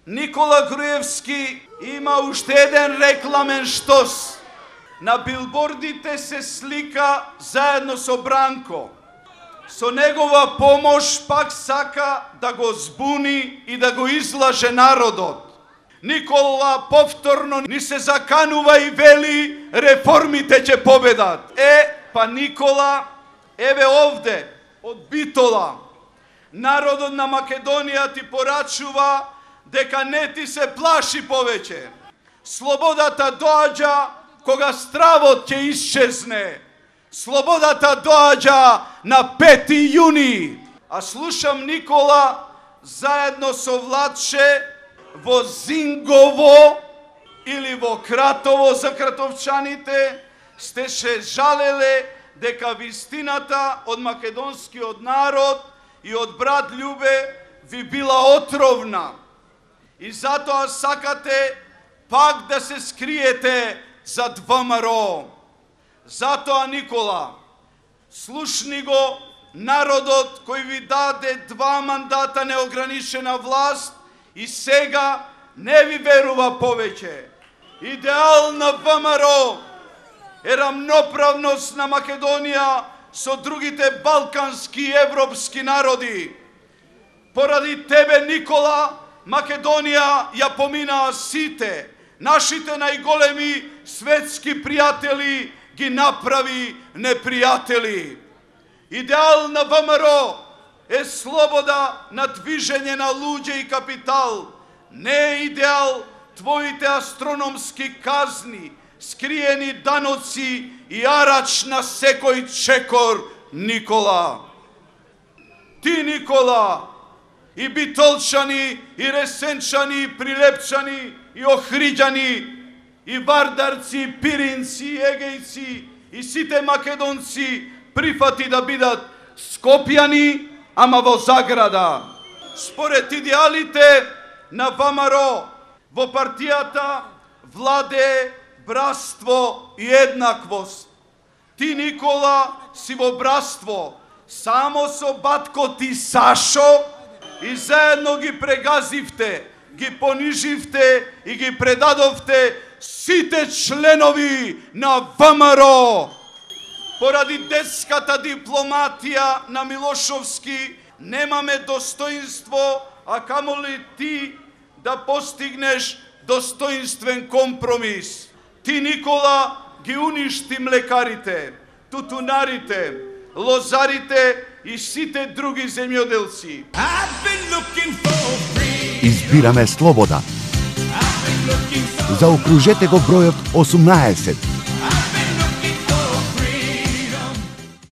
Никола Груевски има уште еден рекламен штос. На билбордите се слика заедно со Бранко. Со негова помош пак сака да го збуни и да го излаже народот. Никола повторно ни се заканува и вели реформите ќе победат. Па Никола, еве овде, од Битола, народот на Македонија ти порачува дека не ти се плаши повеќе. Слободата доаѓа кога стравот ќе исчезне. Слободата доаѓа на 5 јуни. А слушам Никола заедно со Владче во Зингово или во Кратово за кратовчаните стеше жалеле дека вистината од македонскиот народ и од брат Љубе ви била отровна. И затоа сакате пак да се скриете за ВМРО. Затоа, Никола, слушни го народот кој ви даде 2 мандата неограничена власт и сега не ви верува повеќе. Идеал на ВМРО е рамноправност на Македонија со другите балкански и европски народи. Поради тебе, Никола, Македонија ја поминаа сите. Нашите најголеми светски пријатели ги направи непријатели. Идеал на ВМРО е слобода на движење на луѓе и капитал. Не е идеал твоите астрономски казни, скриени даноци и арач на секој чекор, Никола. Ти, Никола, и битолчани, и ресенчани, и прилепчани, и охриѓани, и вардарци, и пиринци, и егејци, и сите македонци прифати да бидат скопјани, ама во заграда. Според идеалите на ВМРО, во партијата владее братство и еднаквост. Ти, Никола, си во братство само со батко ти Сашо и заедно ги прегазивте, ги пониживте и ги предадовте сите членови на ВМРО. Поради детската дипломатија на Милошовски немаме достоинство, а камоли ти да постигнеш достоинствен компромис. Ти, Никола, ги уништи млекарите, тутунарите, лозарите и сите други земјоделци. Избираме слобода. Заокружете го бројот 18.